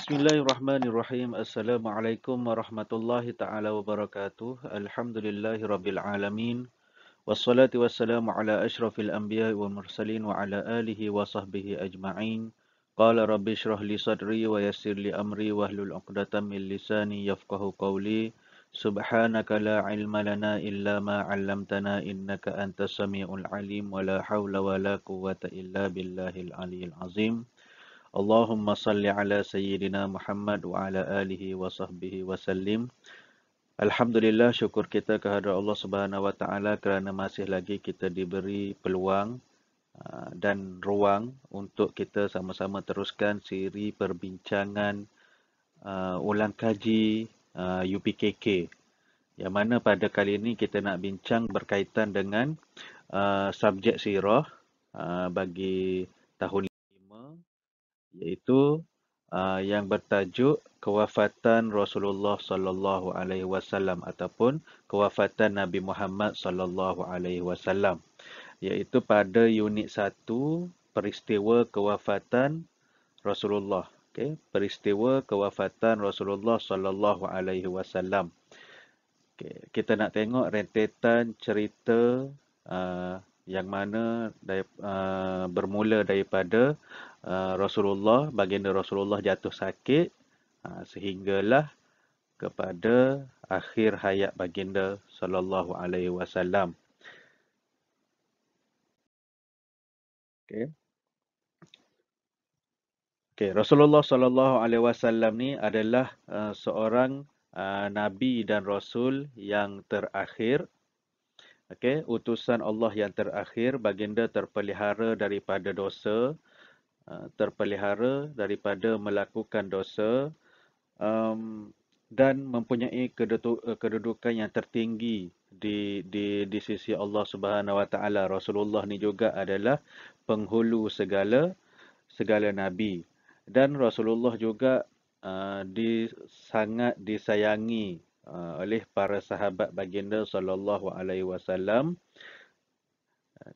Bismillahirrahmanirrahim. Assalamualaikum warahmatullahi ta'ala wabarakatuh. Alhamdulillahi rabbil alamin. Wassalatu wassalamu ala ashrafil anbiya wal mursalin wa ala alihi wa sahbihi ajma'in. Qala rabbi shrah li sadri wa yassir li amri wahlul 'uqdatam min lisani yafqahu qawli. Subhanaka la ilma lana illa ma 'allamtana innaka antas samiul alim wa la haula wa la quwwata illa billahil aliyyil azim. Allahumma salli ala Sayyidina Muhammad wa ala alihi wa sahbihi wa sallim. Alhamdulillah, syukur kita kehadrat Allah Subhanahu wa taala kerana masih lagi kita diberi peluang dan ruang untuk kita sama-sama teruskan siri perbincangan ulang kaji UPKK. Yang mana pada kali ini kita nak bincang berkaitan dengan subjek sirah bagi tahun 5, iaitu yang bertajuk kewafatan Rasulullah sallallahu alaihi wasallam ataupun kewafatan Nabi Muhammad sallallahu alaihi wasallam, iaitu pada unit 1 peristiwa kewafatan Rasulullah. Okey, peristiwa kewafatan Rasulullah sallallahu alaihi wasallam. Okey, kita nak tengok rentetan cerita yang mana bermula daripada Rasulullah, baginda Rasulullah jatuh sakit sehinggalah kepada akhir hayat baginda sallallahu alaihi wasallam. Okey. Okey, Rasulullah sallallahu alaihi wasallam ni adalah seorang nabi dan rasul yang terakhir. Okey, utusan Allah yang terakhir, baginda terpelihara daripada dosa, terpelihara daripada melakukan dosa, dan mempunyai kedudukan yang tertinggi di sisi Allah Subhanahu wa taala. Rasulullah ni juga adalah penghulu segala nabi, dan Rasulullah juga sangat disayangi oleh para sahabat baginda sallallahu alaihi wasallam.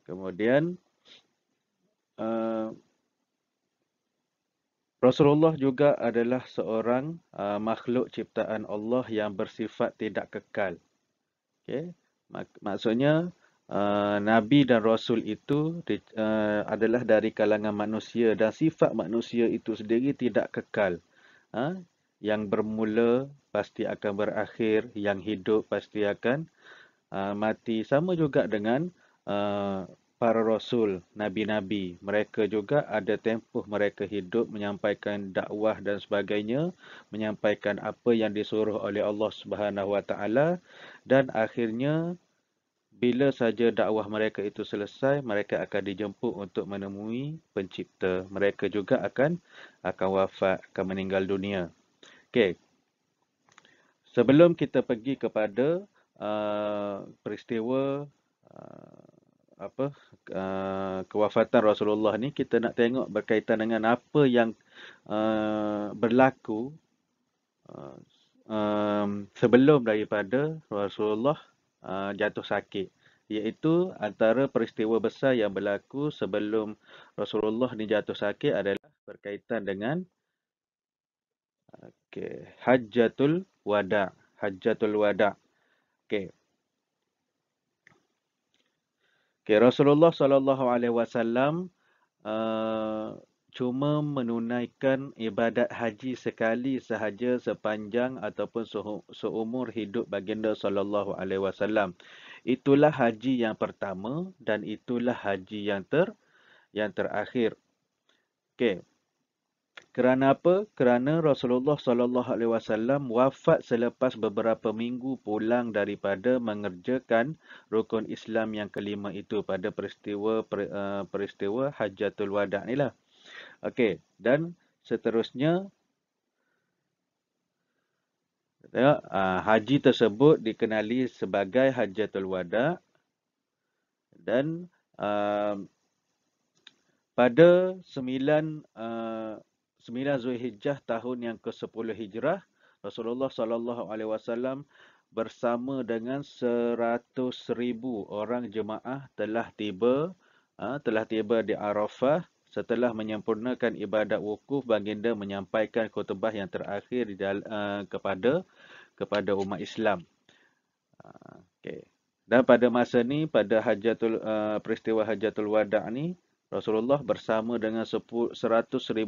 Kemudian Rasulullah juga adalah seorang makhluk ciptaan Allah yang bersifat tidak kekal. Okay? Maksudnya Nabi dan Rasul itu adalah dari kalangan manusia, dan sifat manusia itu sendiri tidak kekal. Yang bermula pasti akan berakhir, yang hidup pasti akan mati. Sama juga dengan para rasul, nabi-nabi. Mereka juga ada tempoh mereka hidup, menyampaikan dakwah dan sebagainya, menyampaikan apa yang disuruh oleh Allah Subhanahu wa taala, dan akhirnya bila saja dakwah mereka itu selesai, mereka akan dijemput untuk menemui pencipta. Mereka juga akan wafat, akan meninggal dunia. Okey. Sebelum kita pergi kepada peristiwa kewafatan Rasulullah ni, kita nak tengok berkaitan dengan apa yang berlaku sebelum daripada Rasulullah jatuh sakit, iaitu antara peristiwa besar yang berlaku sebelum Rasulullah ni jatuh sakit adalah berkaitan dengan Hajjatul Wada'. Hajjatul Wada'. Okey. Rasulullah sallallahu alaihi wasallam cuma menunaikan ibadat haji sekali sahaja sepanjang ataupun seumur hidup baginda sallallahu alaihi wasallam. Itulah haji yang pertama dan itulah haji yang terakhir. Okey. Kerana apa? Kerana Rasulullah sallallahu alaihi wasallam wafat selepas beberapa minggu pulang daripada mengerjakan rukun Islam yang kelima itu pada peristiwa Hajjatul Wada' ni lah. Okey, dan seterusnya haji tersebut dikenali sebagai Hajjatul Wada', dan pada 9 Zulhijjah tahun yang ke-10 Hijrah, Rasulullah sallallahu alaihi wasallam bersama dengan 100,000 orang jemaah telah tiba di Arafah setelah menyempurnakan ibadat wukuf, baginda menyampaikan khutbah yang terakhir kepada umat Islam. Okay. Dan pada masa ni, pada peristiwa Hajatul Wada' ni, Rasulullah bersama dengan 100,000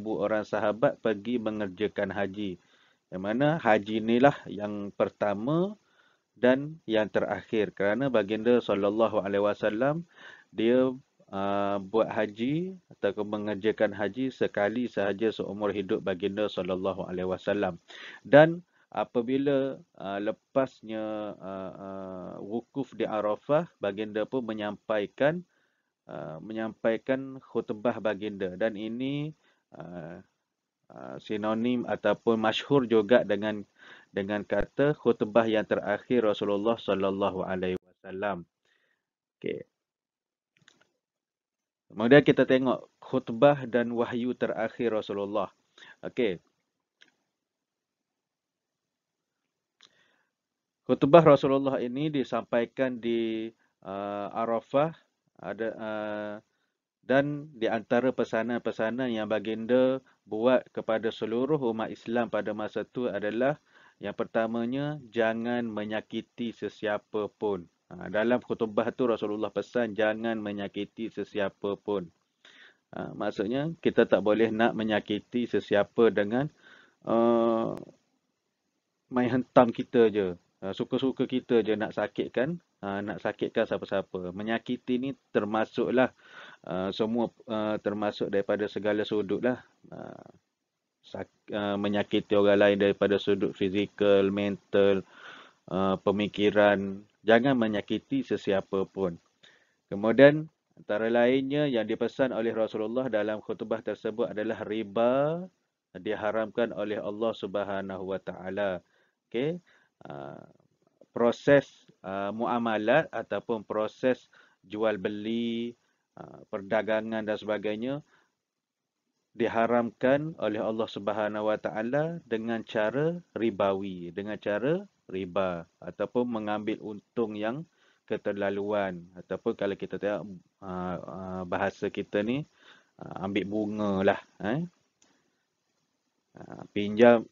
orang sahabat pergi mengerjakan haji. Yang mana haji inilah yang pertama dan yang terakhir. Kerana baginda SAW, dia buat haji atau mengerjakan haji sekali sahaja seumur hidup baginda SAW. Dan apabila lepasnya wukuf di Arafah, baginda pun menyampaikan khutbah baginda. Dan ini sinonim ataupun masyhur juga dengan kata khutbah yang terakhir Rasulullah SAW. Okey. Kemudian kita tengok khutbah dan wahyu terakhir Rasulullah. Okey. Khutbah Rasulullah ini disampaikan di Arafah, dan di antara pesanan-pesanan yang baginda buat kepada seluruh umat Islam pada masa itu adalah yang pertamanya, jangan menyakiti sesiapa pun. Dalam khutbah tu Rasulullah pesan jangan menyakiti sesiapa pun. Maksudnya kita tak boleh nak menyakiti sesiapa dengan main hentam kita je. Suka-suka kita je nak sakitkan siapa-siapa. Menyakiti ni termasuklah semua, termasuk daripada segala sudut lah. Menyakiti orang lain daripada sudut fizikal, mental, pemikiran. Jangan menyakiti sesiapa pun. Kemudian antara lainnya yang dipesan oleh Rasulullah dalam khutbah tersebut adalah riba diharamkan oleh Allah Subhanahu Wa Taala. Okey. Proses muamalat ataupun proses jual beli, perdagangan dan sebagainya diharamkan oleh Allah Subhanahu Wa Taala dengan cara ribawi, dengan cara riba ataupun mengambil untung yang keterlaluan, ataupun kalau kita tengok bahasa kita ni ambil bunga lah. Pinjam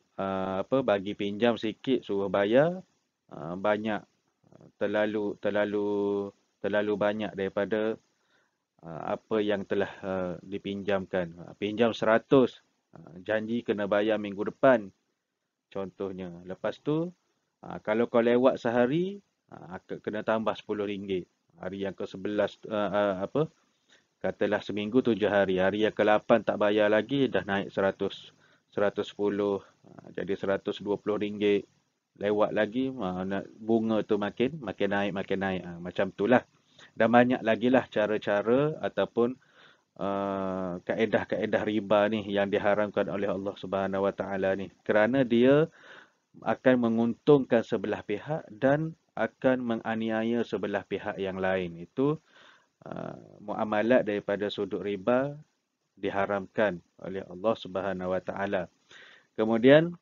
bagi pinjam sikit suruh bayar banyak, terlalu banyak daripada apa yang telah dipinjamkan. Pinjam 100, janji kena bayar minggu depan contohnya. Lepas tu kalau kau lewat sehari, kena tambah RM10. Hari yang ke-11 katalah seminggu 7 hari. Hari yang ke-8 tak bayar lagi, dah naik 100, 110, jadi RM120. Lewat lagi, bunga tu makin naik. Macam itulah. Dan banyak lagi lah cara-cara ataupun kaedah-kaedah riba ni yang diharamkan oleh Allah Subhanahu Wa Taala ni. Kerana dia akan menguntungkan sebelah pihak dan akan menganiaya sebelah pihak yang lain. Itu muamalat daripada sudut riba diharamkan oleh Allah Subhanahu Wa Taala. Kemudian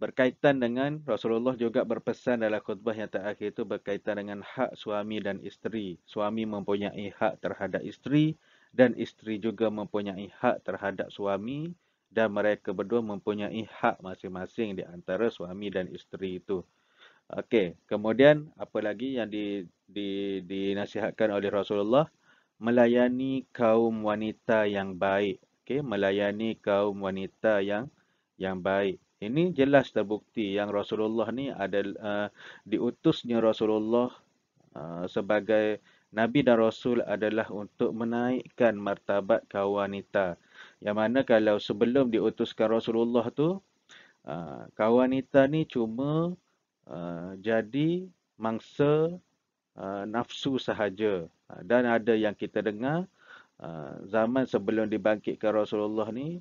berkaitan dengan Rasulullah juga berpesan dalam khutbah yang terakhir itu berkaitan dengan hak suami dan isteri. Suami mempunyai hak terhadap isteri dan isteri juga mempunyai hak terhadap suami, dan mereka berdua mempunyai hak masing-masing di antara suami dan isteri itu. Okey, kemudian apa lagi yang dinasihatkan oleh Rasulullah? Melayani kaum wanita yang baik. Okey, melayani kaum wanita yang baik. Ini jelas terbukti yang Rasulullah ni adalah diutusnya Rasulullah sebagai Nabi dan Rasul adalah untuk menaikkan martabat kaum wanita. Yang mana kalau sebelum diutuskan Rasulullah tu, kaum wanita ni cuma jadi mangsa nafsu sahaja. Dan ada yang kita dengar zaman sebelum dibangkitkan Rasulullah ni,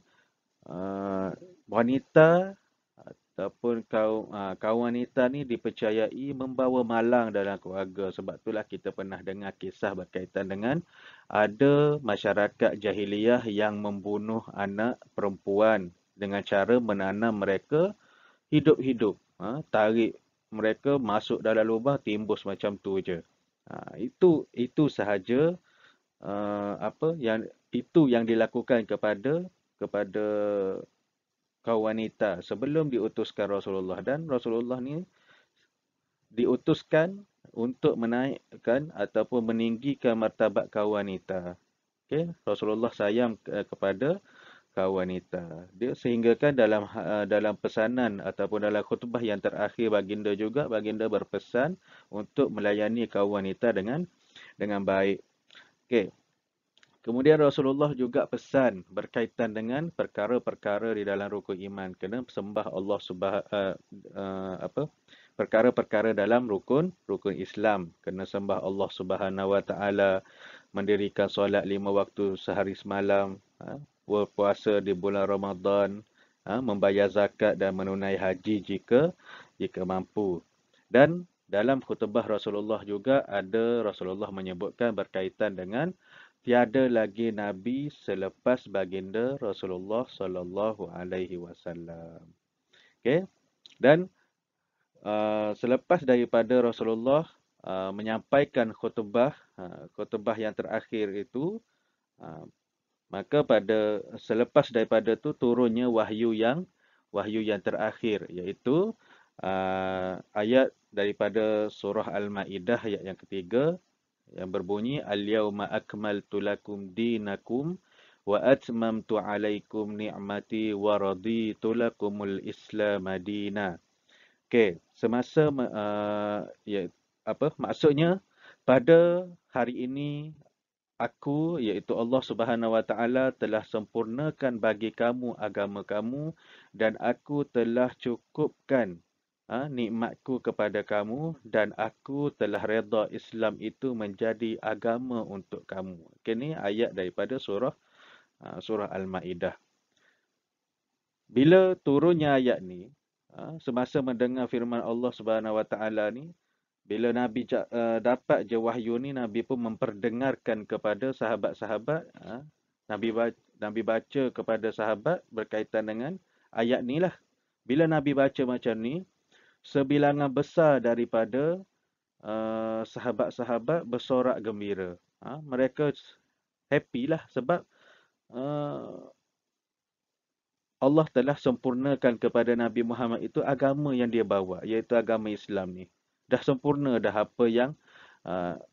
wanita ataupun kaum wanita ni dipercayai membawa malang dalam keluarga. Sebab itulah kita pernah dengar kisah berkaitan dengan ada masyarakat jahiliyah yang membunuh anak perempuan dengan cara menanam mereka hidup-hidup. Tarik mereka masuk dalam lubang, timbus macam tu je. Itu sahaja apa yang itu yang dilakukan kepada kaum wanita sebelum diutuskan Rasulullah, dan Rasulullah ni diutuskan untuk menaikkan ataupun meninggikan martabat kaum wanita. Okey, Rasulullah sayang kepada kaum wanita. Dia sehinggakan dalam pesanan ataupun dalam khutbah yang terakhir baginda berpesan untuk melayani kaum wanita dengan baik. Okey. Kemudian Rasulullah juga pesan berkaitan dengan perkara-perkara di dalam rukun iman, kena sembah Allah perkara-perkara dalam rukun Islam, kena sembah Allah Subhanahu Wa Taala, mendirikan solat 5 waktu sehari semalam, berpuasa di bulan Ramadan, membayar zakat dan menunai haji jika mampu. Dan dalam khutbah Rasulullah juga ada Rasulullah menyebutkan berkaitan dengan tiada lagi nabi selepas baginda Rasulullah sallallahu alaihi wasallam. Okey. Dan selepas daripada Rasulullah menyampaikan khutbah yang terakhir itu, maka selepas daripada itu turunnya wahyu yang terakhir, iaitu ayat daripada surah Al-Maidah ayat yang ketiga yang berbunyi al-yauma akmaltu lakum dinakum wa atmamtu alaikum ni'mati wa raditu lakumul Islam madina. Okey, maksudnya pada hari ini aku, iaitu Allah Subhanahu Wa Taala, telah sempurnakan bagi kamu agama kamu, dan aku telah cukupkan nikmatku kepada kamu, dan aku telah redha Islam itu menjadi agama untuk kamu. Ini ayat daripada surah Al-Maidah. Bila turunnya ayat ni, semasa mendengar firman Allah Subhanahu Wa Taala ni, bila Nabi dapat je wahyu ni, Nabi pun memperdengarkan kepada sahabat-sahabat. Nabi baca kepada sahabat berkaitan dengan ayat ni lah. Bila Nabi baca macam ni, sebilangan besar daripada sahabat-sahabat bersorak gembira. Mereka happy lah sebab Allah telah sempurnakan kepada Nabi Muhammad itu agama yang dia bawa, iaitu agama Islam ni. Dah sempurna dah apa yang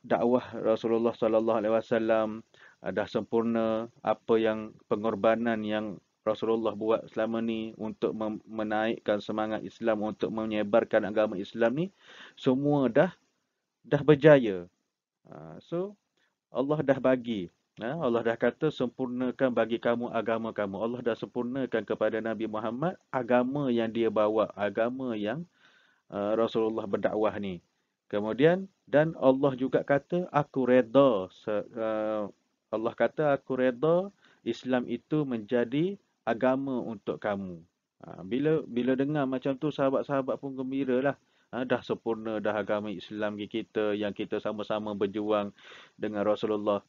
dakwah Rasulullah sallallahu alaihi wasallam, dah sempurna apa yang pengorbanan yang Rasulullah buat selama ni untuk menaikkan semangat Islam, untuk menyebarkan agama Islam ni, semua dah berjaya. So Allah dah bagi. Allah dah kata sempurnakan bagi kamu agama kamu. Allah dah sempurnakan kepada Nabi Muhammad agama yang dia bawa, agama yang Rasulullah berdakwah ni. Kemudian, dan Allah juga kata aku redha. Allah kata aku redha Islam itu menjadi agama untuk kamu. Bila dengar macam tu, sahabat-sahabat pun gembira lah. Dah sempurna dah agama Islam kita yang kita sama-sama berjuang dengan Rasulullah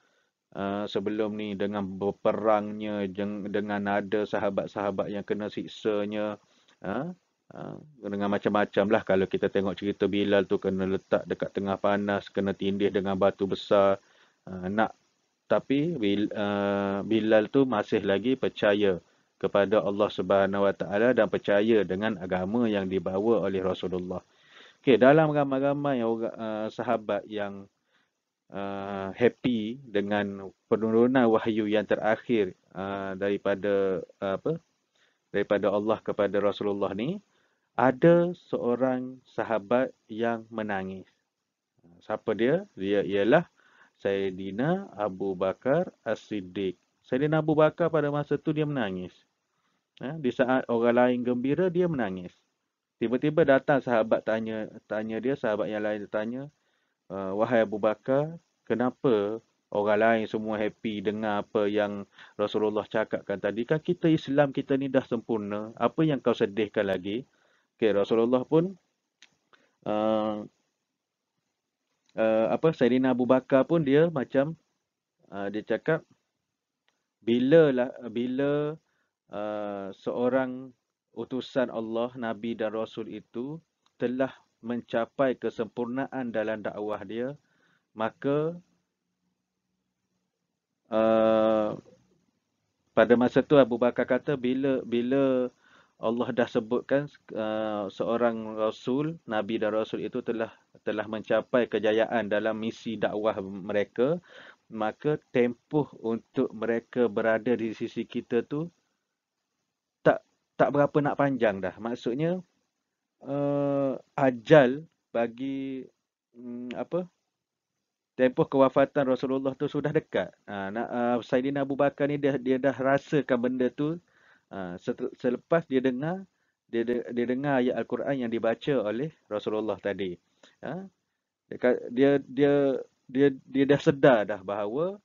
sebelum ni, dengan berperangnya, dengan ada sahabat-sahabat yang kena siksanya, dengan macam-macam lah. Kalau kita tengok cerita Bilal tu, kena letak dekat tengah panas, kena tindih dengan batu besar, tapi Bilal tu masih lagi percaya kepada Allah Subhanahu Wa Taala dan percaya dengan agama yang dibawa oleh Rasulullah. Okey, dalam ramai-ramai sahabat yang happy dengan penurunan wahyu yang terakhir daripada Allah kepada Rasulullah ni, ada seorang sahabat yang menangis. Siapa dia? Dia ialah Sayyidina Abu Bakar As-Siddiq. Sayyidina Abu Bakar pada masa tu dia menangis. Di saat orang lain gembira, dia menangis. Tiba-tiba datang sahabat tanya dia, sahabat yang lain tanya, wahai Abu Bakar, kenapa orang lain semua happy dengar apa yang Rasulullah cakapkan tadi? Kan kita Islam kita ni dah sempurna. Apa yang kau sedihkan lagi? Okay, Rasulullah pun Sayyidina Abu Bakar pun dia macam dia cakap, bila seorang utusan Allah, Nabi dan Rasul itu telah mencapai kesempurnaan dalam dakwah dia, maka uh, pada masa tu Abu Bakar kata bila bila Allah dah sebutkan seorang rasul, nabi dan rasul itu telah mencapai kejayaan dalam misi dakwah mereka, maka tempoh untuk mereka berada di sisi kita tu tak tak berapa nak panjang dah. Maksudnya ajal bagi apa, tempoh kewafatan Rasulullah tu sudah dekat. Saidina Abu Bakar ni dia dah rasakan benda tu. Selepas dia dengar ayat Al-Quran yang dibaca oleh Rasulullah tadi. Ha, dia dah sedar dah bahawa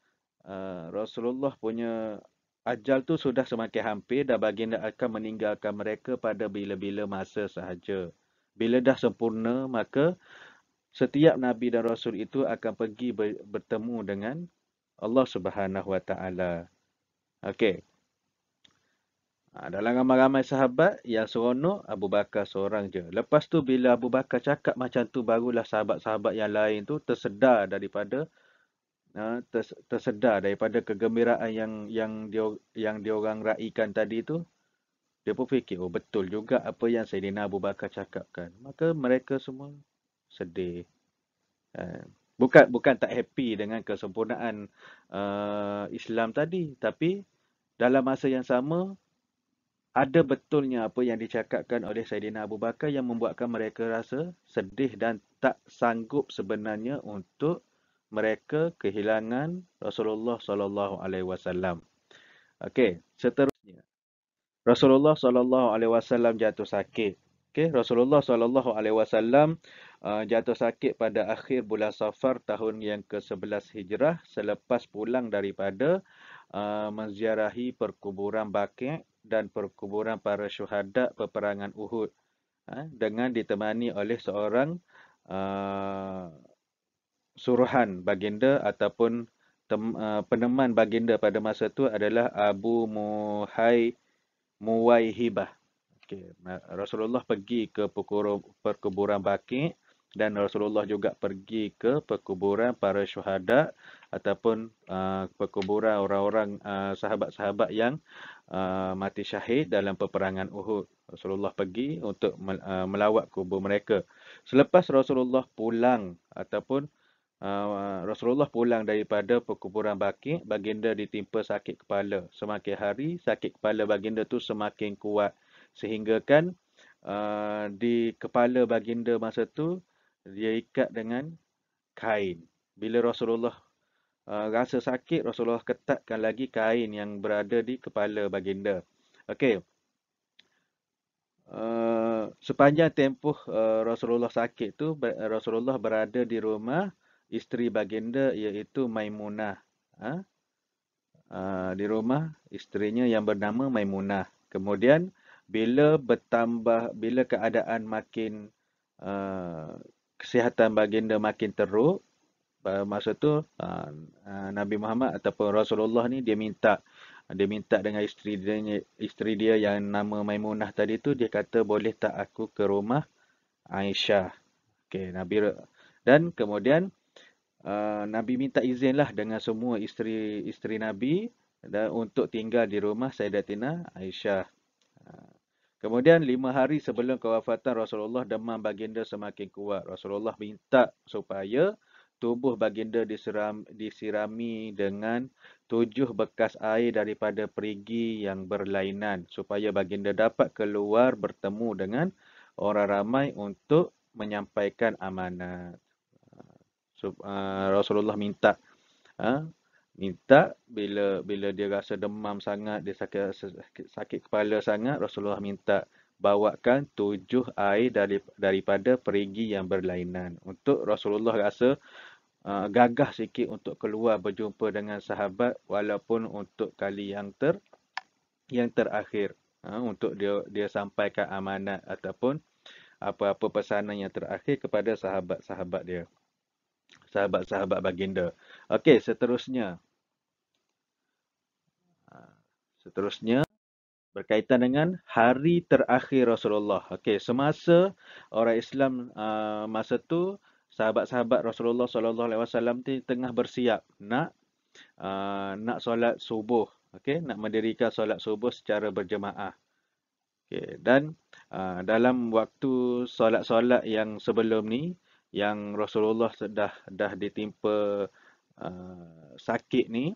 Rasulullah punya ajal tu sudah semakin hampir dan baginda akan meninggalkan mereka pada bila-bila masa sahaja. Bila dah sempurna, maka setiap Nabi dan Rasul itu akan pergi bertemu dengan Allah Subhanahu Wa Taala. Okey. Dalam ramai-ramai sahabat yang seronok, Abu Bakar seorang je. Lepas tu bila Abu Bakar cakap macam tu, barulah sahabat-sahabat yang lain tu tersedar daripada tersedar daripada kegembiraan yang diorang raikan tadi tu. Dia pun fikir, oh betul juga apa yang Saidina Abu Bakar cakapkan. Maka mereka semua sedih. Bukan tak happy dengan kesempurnaan Islam tadi, tapi dalam masa yang sama ada betulnya apa yang dicakapkan oleh Saidina Abu Bakar yang membuatkan mereka rasa sedih dan tak sanggup sebenarnya untuk mereka kehilangan Rasulullah sallallahu alaihi wasallam. Okey, seterusnya Rasulullah sallallahu alaihi wasallam jatuh sakit. Okey, Rasulullah sallallahu alaihi wasallam jatuh sakit pada akhir bulan Safar tahun yang ke-11 Hijrah selepas pulang daripada menziarahi perkuburan Baqi' dan perkuburan para syuhada peperangan Uhud, dengan ditemani oleh seorang suruhan baginda ataupun peneman baginda pada masa itu adalah Abu Muwaihibah. Okay. Rasulullah pergi ke perkuburan Baqi' dan Rasulullah juga pergi ke perkuburan para syuhada ataupun perkuburan orang-orang sahabat-sahabat yang mati syahid dalam peperangan Uhud. Rasulullah pergi untuk melawat kubur mereka. Selepas Rasulullah pulang ataupun Rasulullah pulang daripada perkuburan Baqi', baginda ditimpa sakit kepala. Semakin hari sakit kepala baginda tu semakin kuat sehingga kan di kepala baginda masa tu dia ikat dengan kain. Bila Rasulullah rasa sakit, Rasulullah ketatkan lagi kain yang berada di kepala baginda. Okey. Sepanjang tempoh Rasulullah sakit tu, Rasulullah berada di rumah isteri baginda iaitu Maimunah. Di rumah isterinya yang bernama Maimunah. Kemudian bila keadaan makin kesihatan baginda makin teruk, masa tu Nabi Muhammad ataupun Rasulullah ni dia minta dengan isteri dia yang nama Maimunah tadi tu, dia kata boleh tak aku ke rumah Aisyah. Okey, dan kemudian Nabi minta izinlah dengan semua isteri Nabi dan untuk tinggal di rumah Sayyidatina Aisyah. Kemudian 5 hari sebelum kewafatan Rasulullah, demam baginda semakin kuat. Rasulullah minta supaya tubuh baginda disirami dengan 7 bekas air daripada perigi yang berlainan supaya baginda dapat keluar bertemu dengan orang ramai untuk menyampaikan amanat. Rasulullah minta bila dia rasa demam sangat, dia sakit kepala sangat, Rasulullah minta bawakan 7 air daripada perigi yang berlainan untuk Rasulullah rasa gagah sikit untuk keluar berjumpa dengan sahabat walaupun untuk kali yang terakhir, untuk dia sampaikan amanat ataupun apa-apa pesanan yang terakhir kepada sahabat-sahabat dia, sahabat-sahabat baginda. Okey, seterusnya berkaitan dengan hari terakhir Rasulullah. Okey, semasa orang Islam masa tu sahabat-sahabat Rasulullah sallallahu alaihi wasallam tengah bersiap nak nak solat subuh. Okey, nak mendirikan solat subuh secara berjemaah. Okey, dan dalam waktu solat-solat yang sebelum ni, yang Rasulullah dah ditimpa sakit ni,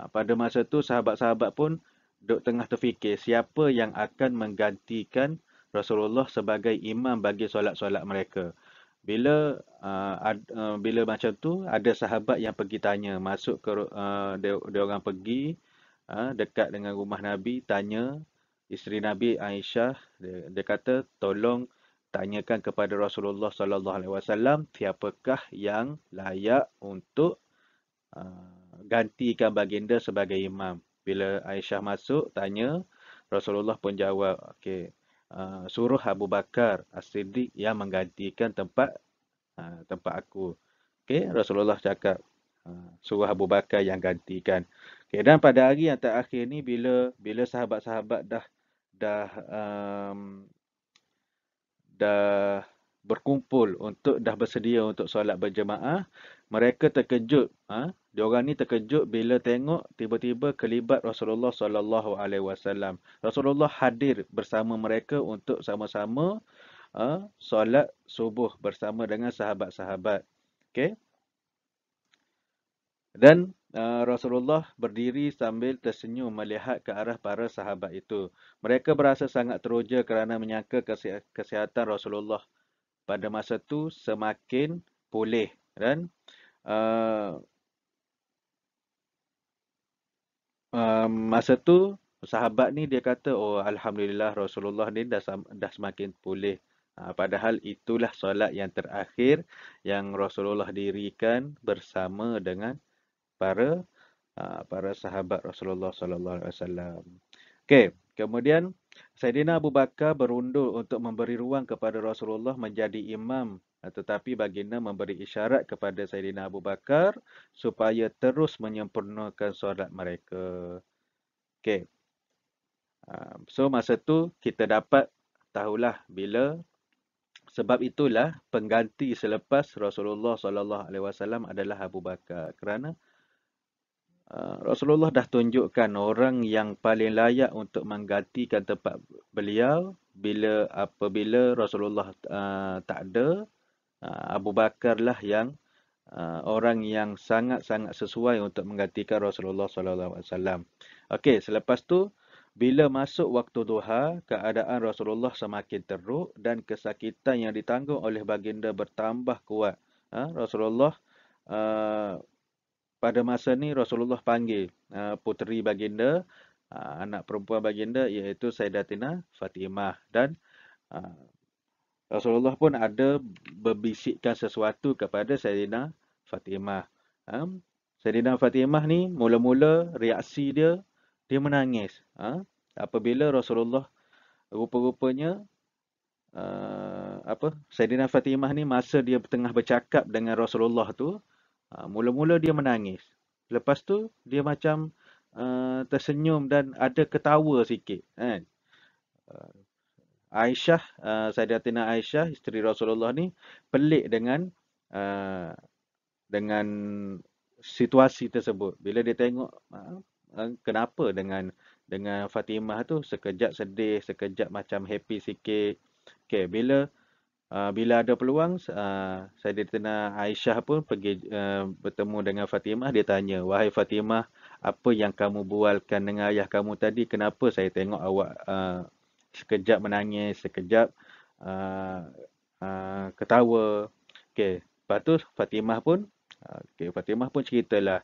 pada masa tu sahabat-sahabat pun duk tengah terfikir siapa yang akan menggantikan Rasulullah sebagai imam bagi solat-solat mereka. Bila macam tu ada sahabat yang pergi tanya, masuk ke dia orang pergi dekat dengan rumah Nabi, tanya isteri Nabi Aisyah, dia kata tolong tanyakan kepada Rasulullah sallallahu alaihi wasallam siapakah yang layak untuk gantikan baginda sebagai imam. Bila Aisyah masuk tanya, Rasulullah pun jawab, okey, suruh Abu Bakar As-Siddiq yang menggantikan tempat aku. Okey, Rasulullah cakap suruh Abu Bakar yang gantikan. Okey, dan pada hari yang terakhir ni bila sahabat-sahabat dah dah berkumpul dah bersedia untuk solat berjemaah, mereka terkejut. Diorang ni terkejut bila tengok tiba-tiba kelibat Rasulullah sallallahu alaihi wasallam. Rasulullah hadir bersama mereka untuk sama-sama solat subuh bersama dengan sahabat-sahabat. Okey. Dan Rasulullah berdiri sambil tersenyum melihat ke arah para sahabat itu. Mereka berasa sangat teruja kerana menyangka kesihatan Rasulullah pada masa tu semakin pulih. Dan masa tu sahabat ni dia kata, oh Alhamdulillah Rasulullah ni dah semakin pulih. Padahal itulah solat yang terakhir yang Rasulullah dirikan bersama dengan para sahabat Rasulullah sallallahu alaihi wasallam. Okey, kemudian Saidina Abu Bakar berundur untuk memberi ruang kepada Rasulullah menjadi imam, tetapi baginda memberi isyarat kepada Saidina Abu Bakar supaya terus menyempurnakan solat mereka. Okey. So masa tu kita dapat tahulah bila sebab itulah pengganti selepas Rasulullah sallallahu alaihi wasallam adalah Abu Bakar, kerana Rasulullah dah tunjukkan orang yang paling layak untuk menggantikan tempat beliau apabila Rasulullah tak ada. Abu Bakar lah yang orang yang sangat-sangat sesuai untuk menggantikan Rasulullah sallallahu alaihi wasallam. Okey, selepas tu bila masuk waktu duha, keadaan Rasulullah semakin teruk dan kesakitan yang ditanggung oleh baginda bertambah kuat. Rasulullah pada masa ni Rasulullah panggil puteri baginda, anak perempuan baginda, iaitu Sayyidatina Fatimah, dan Rasulullah pun ada berbisikkan sesuatu kepada Sayyidina Fatimah. Sayyidina Fatimah ni mula-mula reaksi dia menangis. Apabila Rasulullah rupa-rupanya Sayyidina Fatimah ni masa dia tengah bercakap dengan Rasulullah tu, mula-mula dia menangis. Lepas tu dia macam tersenyum dan ada ketawa sikit, kan. Aisyah, Sayyidatina Aisyah, isteri Rasulullah ni pelik dengan situasi tersebut. Bila dia tengok kenapa dengan Fatimah tu sekejap sedih, sekejap macam happy sikit. Okey, bila ada peluang, Sayyidatina Aisyah pun pergi bertemu dengan Fatimah. Dia tanya, wahai Fatimah, apa yang kamu bualkan dengan ayah kamu tadi? Kenapa saya tengok awak sekejap menangis, sekejap ketawa? Okey, lepas tu Fatimah pun ceritalah.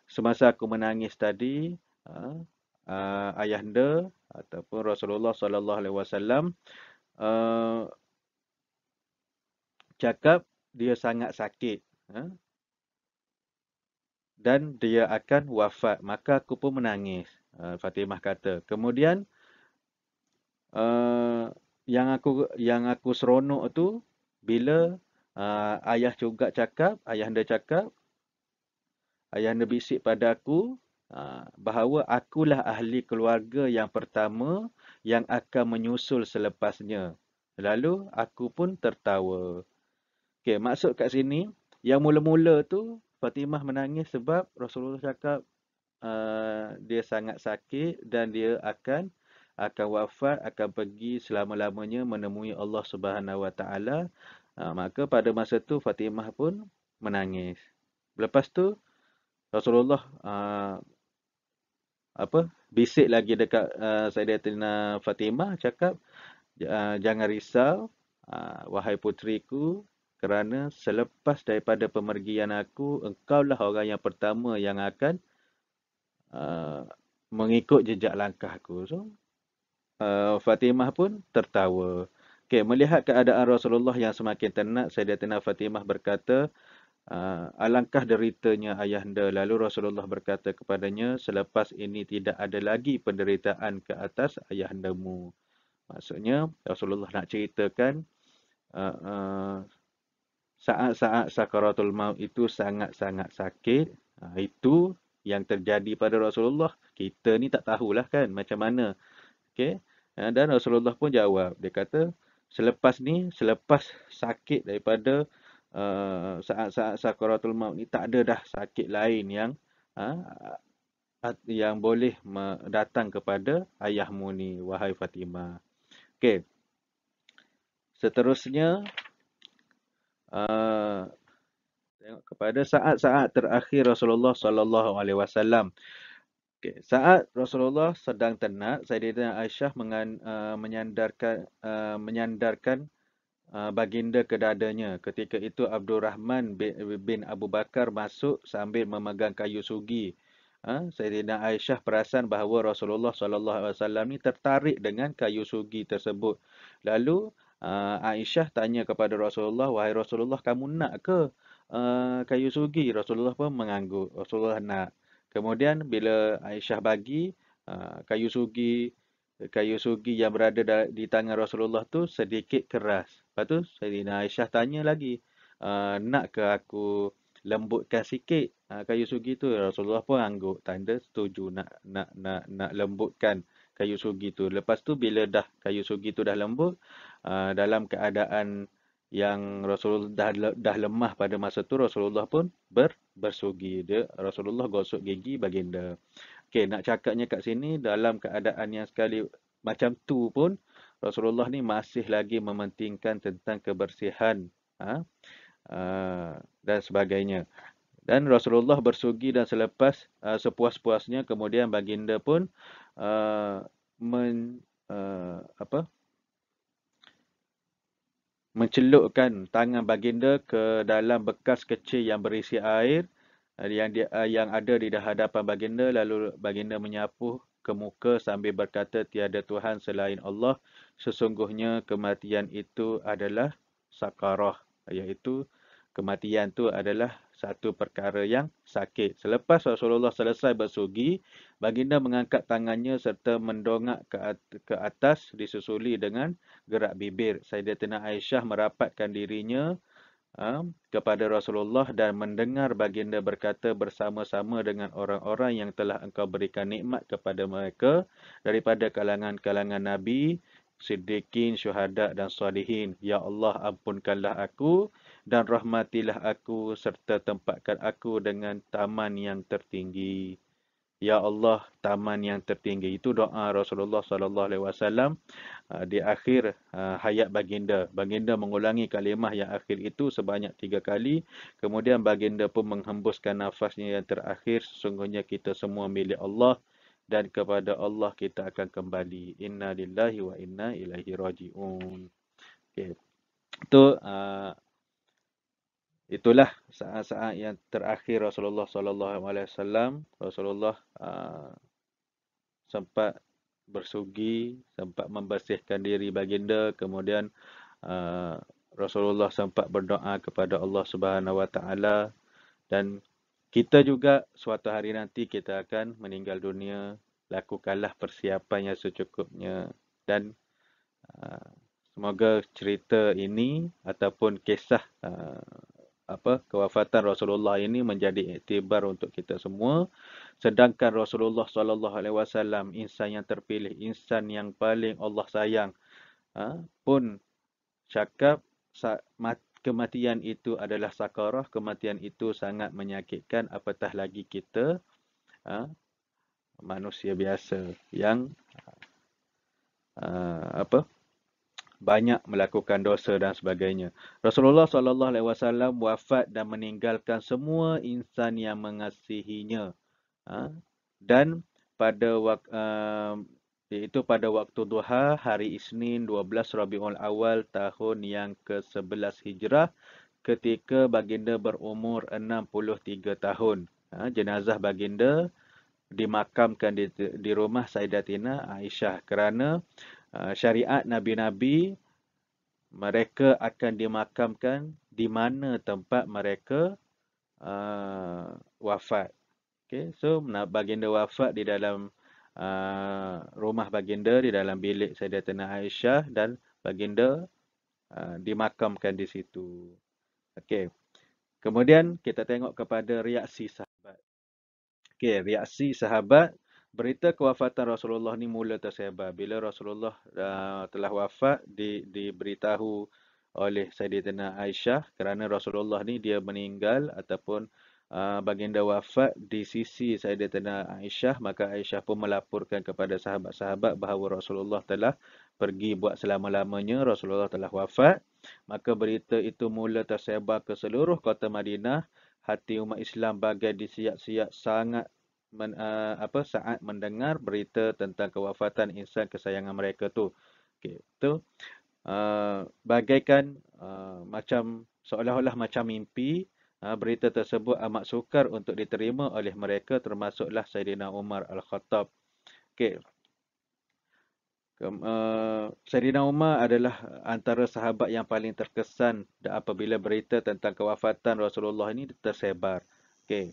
Semasa aku menangis tadi, ayahanda ataupun Rasulullah sallallahu alaihi wasallam cakap dia sangat sakit dan dia akan wafat, maka aku pun menangis. Fatimah kata. Kemudian yang aku seronok tu bila ayahanda bisik pada aku bahawa akulah ahli keluarga yang pertama yang akan menyusul selepasnya. Lalu aku pun tertawa. Okey, maksud kat sini, yang mula-mula tu Fatimah menangis sebab Rasulullah cakap dia sangat sakit dan dia akan wafat, akan pergi selama-lamanya menemui Allah Subhanahu Wa Taala. Maka pada masa tu Fatimah pun menangis. Lepas tu Rasulullah bisik lagi dekat Sayyidatina Fatimah, cakap jangan risau wahai putriku, kerana selepas daripada pemergian aku, engkaulah orang yang pertama yang akan mengikut jejak langkahku. So Fatimah pun tertawa. Okay, melihat keadaan Rasulullah yang semakin tenat, Sayyidatina Fatimah berkata, alangkah deritanya ayahanda. Lalu Rasulullah berkata kepadanya, selepas ini tidak ada lagi penderitaan ke atas ayahandamu. Maksudnya Rasulullah nak ceritakan saat-saat sakaratul maut itu sangat-sangat sakit. Itu yang terjadi pada Rasulullah. Kita ni tak tahulah kan macam mana. Okay? Dan Rasulullah pun jawab. Dia kata, selepas sakit daripada saat-saat sakaratul maut ni, tak ada dah sakit lain yang boleh datang kepada ayahmu ni, wahai Fatimah. Okey. Seterusnya, tengok kepada saat-saat terakhir Rasulullah sallallahu alaihi wasallam. Okay. Saat Rasulullah sedang tenat, Sayyidatina Aisyah menyandarkan baginda ke dadanya. Ketika itu Abdurrahman bin Abu Bakar masuk sambil memegang kayu sugi. Sayyidina Aisyah perasan bahawa Rasulullah SAW ni tertarik dengan kayu sugi tersebut. Lalu Aisyah tanya kepada Rasulullah, wahai Rasulullah, kamu nak ke kayu sugi? Rasulullah pun mengangguk. Rasulullah nak. Kemudian bila Aisyah bagi kayu sugi yang berada di tangan Rasulullah tu sedikit keras. Lepas tu Sayyidina Aisyah tanya lagi, nak ke aku lembutkan sikit kayu sugi tu? Rasulullah pun angguk, tanda setuju nak lembutkan kayu sugi tu. Lepas tu bila dah kayu sugi tu dah lembut, dalam keadaan yang Rasulullah dah lemah pada masa tu, Rasulullah pun bersugi. Rasulullah gosok gigi baginda. Okey, nak cakapnya kat sini, dalam keadaan yang sekali macam tu pun, Rasulullah ni masih lagi mementingkan tentang kebersihan dan sebagainya. Dan Rasulullah bersugi dan selepas sepuas-puasnya, kemudian baginda pun mencelupkan tangan baginda ke dalam bekas kecil yang berisi air yang ada di hadapan baginda. Lalu baginda menyapu ke muka sambil berkata, tiada Tuhan selain Allah, sesungguhnya kematian itu adalah sakarah, iaitu kematian tu adalah satu perkara yang sakit. Selepas Rasulullah selesai bersugi, baginda mengangkat tangannya serta mendongak ke atas disusuli dengan gerak bibir. Sayyidatina Aisyah merapatkan dirinya kepada Rasulullah dan mendengar baginda berkata, bersama-sama dengan orang-orang yang telah engkau berikan nikmat kepada mereka daripada kalangan-kalangan Nabi, Siddiqin, Syuhada dan Salihin. Ya Allah, ampunkanlah aku dan rahmatilah aku serta tempatkan aku dengan taman yang tertinggi. Ya Allah, taman yang tertinggi. Itu doa Rasulullah SAW di akhir hayat baginda. Baginda mengulangi kalimah yang akhir itu sebanyak 3 kali. Kemudian baginda pun menghembuskan nafasnya yang terakhir. Sesungguhnya kita semua milik Allah dan kepada Allah kita akan kembali. Inna lillahi wa inna ilaihi raji'un. Okay. Itulah saat-saat yang terakhir Rasulullah SAW. Rasulullah sempat bersugi, sempat membersihkan diri baginda, kemudian Rasulullah sempat berdoa kepada Allah Subhanahu Wa Taala, dan kita juga suatu hari nanti kita akan meninggal dunia. Lakukanlah persiapan yang secukupnya, dan semoga cerita ini ataupun kisah kewafatan Rasulullah ini menjadi iktibar untuk kita semua. Sedangkan Rasulullah SAW, insan yang terpilih, insan yang paling Allah sayang, pun cakap kematian itu adalah sakarah, kematian itu sangat menyakitkan, apatah lagi kita manusia biasa yang apa banyak melakukan dosa dan sebagainya. Rasulullah SAW wafat dan meninggalkan semua insan yang mengasihinya. Dan pada iaitu pada waktu duha hari Isnin 12 Rabiul Awal tahun yang ke-11 Hijrah ketika baginda berumur 63 tahun. Jenazah baginda dimakamkan di rumah Sayyidatina Aisyah kerana syariat Nabi-Nabi mereka akan dimakamkan di mana tempat mereka wafat. Okay, so baginda wafat di dalam rumah baginda, di dalam bilik Sayyidatina Aisyah dan baginda dimakamkan di situ. Okay. Kemudian kita tengok kepada reaksi sahabat. Okay, reaksi sahabat, berita kewafatan Rasulullah ni mula tersebar. Bila Rasulullah telah wafat, diberitahu oleh Sayyidatina Aisyah kerana Rasulullah ni dia meninggal ataupun baginda wafat di sisi Sayyidatina Aisyah, maka Aisyah pun melaporkan kepada sahabat-sahabat bahawa Rasulullah telah pergi buat selama-lamanya, Rasulullah telah wafat. Maka berita itu mula tersebar ke seluruh kota Madinah. Hati umat Islam bagai disiap-siap sangat saat mendengar berita tentang kewafatan insan kesayangan mereka tu. Okey, tu bagaikan macam seolah-olah macam mimpi. Berita tersebut amat sukar untuk diterima oleh mereka, termasuklah Sayyidina Umar Al-Khattab. Okey. Sayyidina Umar adalah antara sahabat yang paling terkesan apabila berita tentang kewafatan Rasulullah ini tersebar. Okey.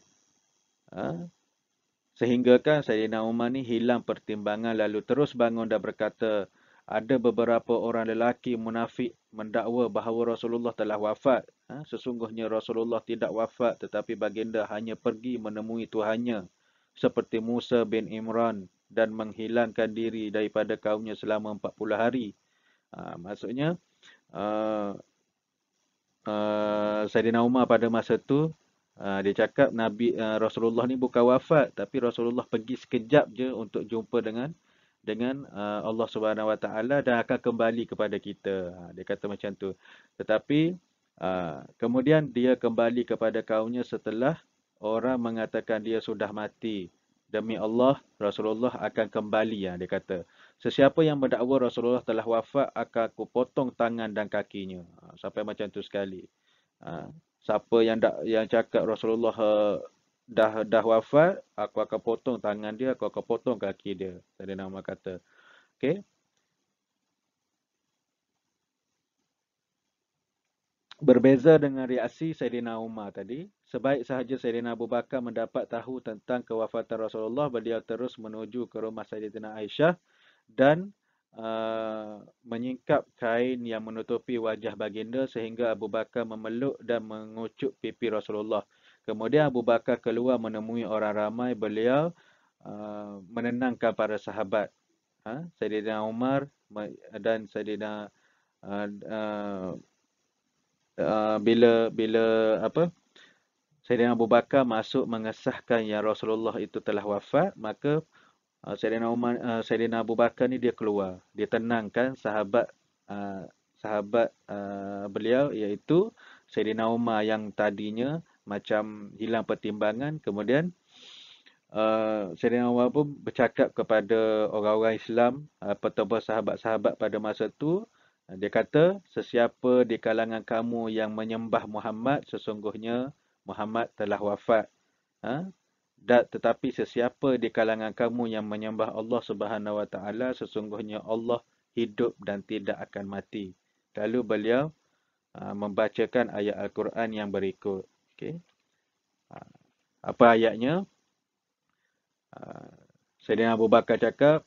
Sehingga kan Sayyidina Umar ni hilang pertimbangan lalu terus bangun dan berkata, ada beberapa orang lelaki munafik mendakwa bahawa Rasulullah telah wafat. Sesungguhnya Rasulullah tidak wafat tetapi baginda hanya pergi menemui Tuhannya seperti Musa bin Imran dan menghilangkan diri daripada kaumnya selama 40 hari. Maksudnya Sayyidina Umar pada masa tu dia cakap Rasulullah ni bukan wafat tapi Rasulullah pergi sekejap je untuk jumpa dengan Allah Subhanahu Wa Taala dan akan kembali kepada kita. Dia kata macam tu. Tetapi kemudian dia kembali kepada kaumnya setelah orang mengatakan dia sudah mati. Demi Allah, Rasulullah akan kembali. Dia kata, sesiapa yang mendakwa Rasulullah telah wafat, akan aku potong tangan dan kakinya. Sampai macam tu sekali. Siapa yang cakap Rasulullah dah wafat, aku akan potong tangan dia, aku akan potong kaki dia. Sayyidina Umar kata. Okey. Berbeza dengan reaksi Sayyidina Umar tadi, sebaik sahaja Sayyidina Abu Bakar mendapat tahu tentang kewafatan Rasulullah, beliau terus menuju ke rumah Sayyidatina Aisyah dan menyingkap kain yang menutupi wajah baginda sehingga Abu Bakar memeluk dan mengucup pipi Rasulullah. Kemudian Abu Bakar keluar menemui orang ramai, beliau menenangkan para sahabat. Sayyidina Umar dan Sayyidina bila Sayyidina Abu Bakar masuk mengesahkan yang Rasulullah itu telah wafat, maka Sayyidina Abu Bakar ni dia keluar, dia tenangkan sahabat beliau iaitu Sayyidina Umar yang tadinya macam hilang pertimbangan. Kemudian Sayyidina Umar pun bercakap kepada orang-orang Islam, atau sahabat-sahabat pada masa itu. Dia kata, sesiapa di kalangan kamu yang menyembah Muhammad, sesungguhnya Muhammad telah wafat. Tetapi sesiapa di kalangan kamu yang menyembah Allah Subhanahu Wa Taala, sesungguhnya Allah hidup dan tidak akan mati. Lalu beliau membacakan ayat Al-Quran yang berikut. Okay. Apa ayatnya? Sayyidina Abu Bakar cakap,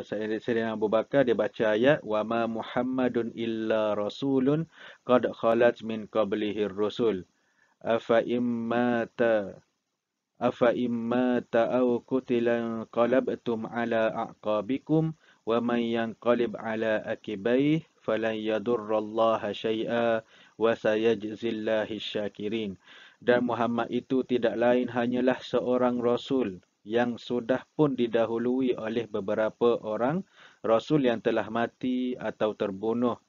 Sayyidina Abu Bakar dia baca ayat, wa ma Muhammadun illa rasulun qad khalat min qablihi ar-rusul afa immata aw qutilan qalabtum ala aqabikum wa man yanqalib ala akibayhi falan yadurrallaha syai'a wa sayajzillahi syakirin. Dan Muhammad itu tidak lain hanyalah seorang rasul yang sudah pun didahului oleh beberapa orang rasul yang telah mati atau terbunuh.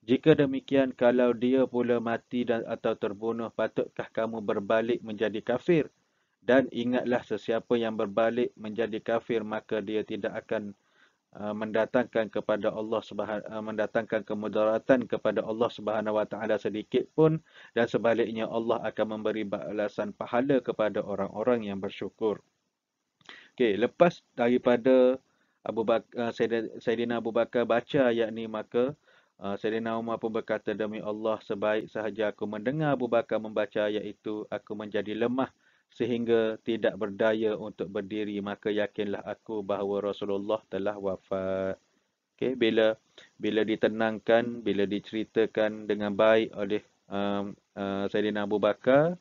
Jika demikian, kalau dia pula mati dan atau terbunuh, patutkah kamu berbalik menjadi kafir? Dan ingatlah, sesiapa yang berbalik menjadi kafir, maka dia tidak akan mendatangkan kepada Allah mendatangkan kemudaratan kepada Allah Subhanahu wa taala sedikit pun, dan sebaliknya Allah akan memberi balasan pahala kepada orang-orang yang bersyukur. Okey, lepas daripada Sayyidina Abu Bakar baca ayat ni, maka Sayyidina Umar pun berkata, demi Allah, sebaik sahaja aku mendengar Abu Bakar membaca ayat itu, aku menjadi lemah sehingga tidak berdaya untuk berdiri, maka yakinlah aku bahawa Rasulullah telah wafat. Okay, bila ditenangkan, bila diceritakan dengan baik oleh Sayyidina Abu Bakar,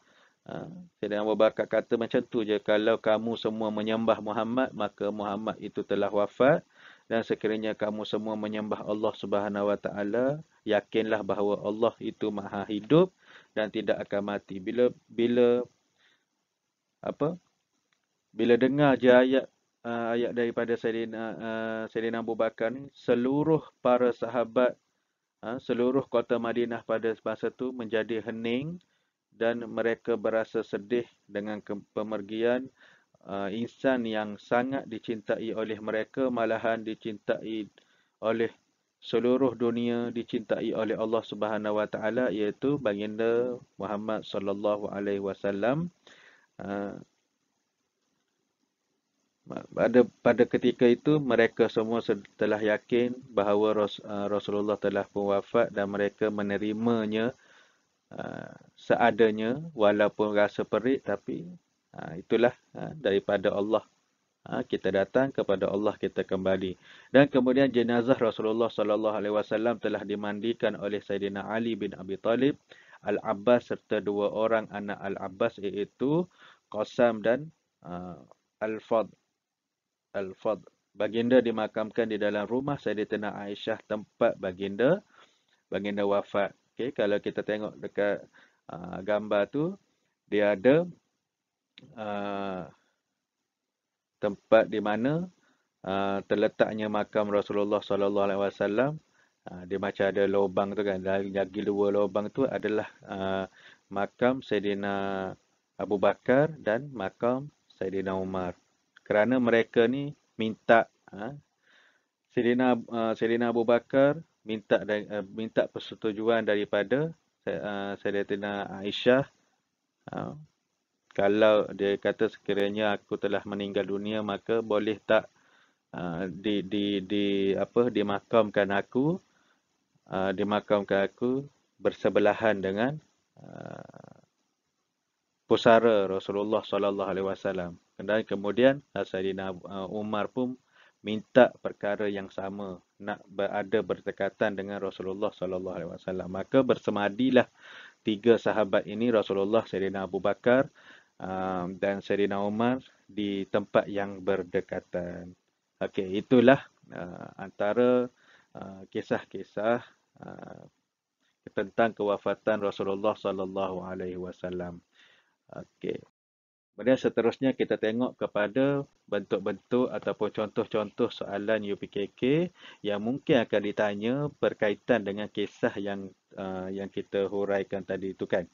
Sayyidina Abu Bakar kata macam tu je, kalau kamu semua menyembah Muhammad, maka Muhammad itu telah wafat, dan sekiranya kamu semua menyembah Allah Subhanahu wa taala, yakinlah bahawa Allah itu maha hidup dan tidak akan mati. Bila dengar je ayat daripada Sayyidina Abu Bakar ni, seluruh para sahabat, seluruh kota Madinah pada masa tu menjadi hening, dan mereka berasa sedih dengan pemergian insan yang sangat dicintai oleh mereka, malahan dicintai oleh seluruh dunia, dicintai oleh Allah Subhanahu wa taala, iaitu baginda Muhammad sallallahu alaihi wasallam. Pada ketika itu, mereka semua telah yakin bahawa Rasulullah telah pun wafat, dan mereka menerimanya seadanya, walaupun rasa perit, tapi itulah daripada Allah. Kita datang kepada Allah, kita kembali. Dan kemudian jenazah Rasulullah sallallahu alaihi wasallam telah dimandikan oleh Sayyidina Ali bin Abi Talib, Al-Abbas serta dua orang anak Al-Abbas, iaitu Qasam dan Al-Fadl. Baginda dimakamkan di dalam rumah Sayyidatina Aisyah, tempat baginda wafat. Okay, kalau kita tengok dekat gambar tu, dia ada tempat di mana terletaknya makam Rasulullah sallallahu alaihi wasallam. Dia macam ada lubang tu kan, lagi dua lubang tu adalah makam Sayyidina Abu Bakar dan makam Sayyidina Umar. Kerana mereka ni minta, Sayyidina Abu Bakar minta persetujuan daripada Sayyidatina Aisyah, kalau dia kata sekiranya aku telah meninggal dunia, maka boleh tak dimakamkan aku bersebelahan dengan pusara Rasulullah sallallahu alaihi wasallam. Dan kemudian Sayyidina Umar pun minta perkara yang sama, nak berada berdekatan dengan Rasulullah sallallahu alaihi wasallam. Maka bersemadilah tiga sahabat ini, Rasulullah, Sayyidina Abu Bakar dan Sayyidina Umar, di tempat yang berdekatan. Okey, itulah antara kisah-kisah tentang kewafatan Rasulullah sallallahu alaihi wasallam. Okey. Kemudian seterusnya kita tengok kepada bentuk-bentuk ataupun contoh-contoh soalan UPKK yang mungkin akan ditanya berkaitan dengan kisah yang kita huraikan tadi itu kan.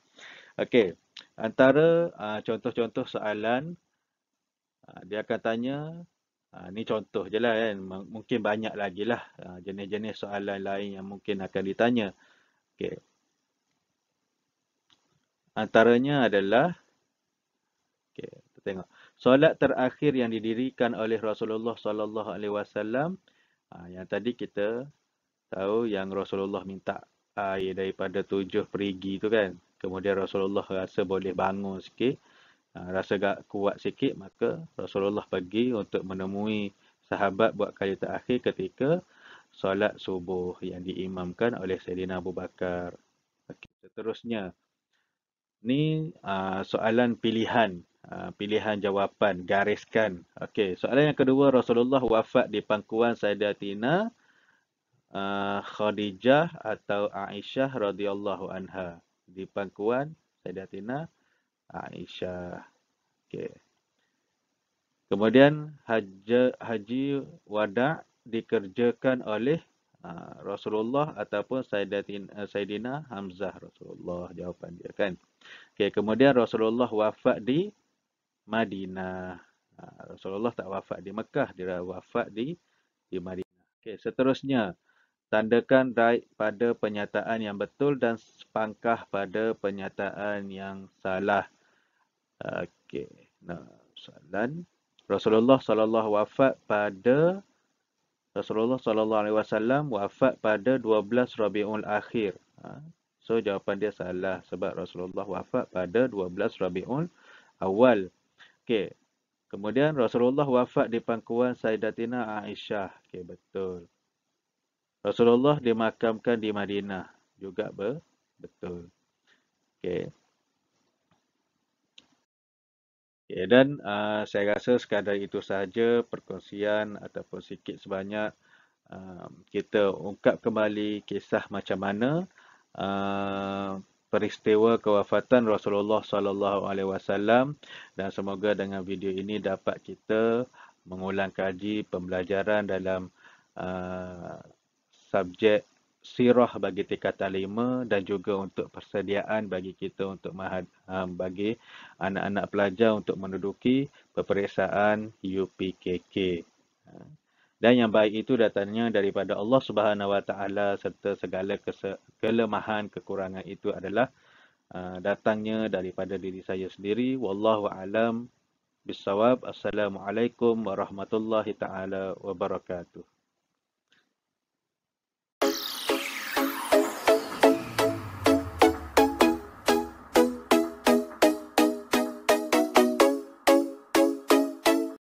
Okey, antara contoh-contoh soalan, dia akan tanya, ni contoh je lah kan, mungkin banyak lagi lah jenis-jenis soalan lain yang mungkin akan ditanya. Okey. Antaranya adalah, okey, kita tengok. Solat terakhir yang didirikan oleh Rasulullah sallallahu alaihi wasallam, yang tadi kita tahu yang Rasulullah minta air daripada 7 perigi tu kan. Kemudian Rasulullah rasa boleh bangun sikit, rasa agak kuat sikit, maka Rasulullah pergi untuk menemui sahabat buat kali terakhir ketika solat subuh yang diimamkan oleh Sayyidina Abu Bakar. Okay, seterusnya, ni soalan pilihan jawapan, gariskan. Okey, soalan yang kedua, Rasulullah wafat di pangkuan Sayyidatina Khadijah atau Aisyah radhiyallahu anha di pangkuan Sayyidatina Aisyah. Okey. Kemudian haji wada' dikerjakan oleh Rasulullah ataupun Sayyidina Hamzah Rasulullah, jawapan dia kan. Okey, kemudian Rasulullah wafat di Madinah. Rasulullah tak wafat di Mekah, dia wafat di Madinah. Okey, seterusnya tandakan right pada penyataan yang betul dan sepangkah pada penyataan yang salah. Okey. Nah, soalan Rasulullah sallallahu alaihi wasallam wafat pada 12 Rabiul Akhir. So jawapan dia salah sebab Rasulullah wafat pada 12 Rabiul Awal. Okey. Kemudian Rasulullah wafat di pangkuan Sayyidatina Aisyah. Okey, betul. Rasulullah dimakamkan di Madinah. Juga betul. Okey. Okay, dan saya rasa sekadar itu sahaja perkongsian ataupun sikit sebanyak kita ungkap kembali kisah macam mana peristiwa kewafatan Rasulullah sallallahu alaihi wasallam, dan semoga dengan video ini dapat kita mengulang kaji pembelajaran dalam subjek sirah bagi tingkatan 5 dan juga untuk persediaan bagi kita untuk bagi anak-anak pelajar untuk menduduki peperiksaan UPKK. Dan yang baik itu datangnya daripada Allah Subhanahu Wa Taala, serta segala kelemahan kekurangan itu adalah datangnya daripada diri saya sendiri. Wallahu a'lam bissawab. Assalamualaikum warahmatullahi taala wabarakatuh.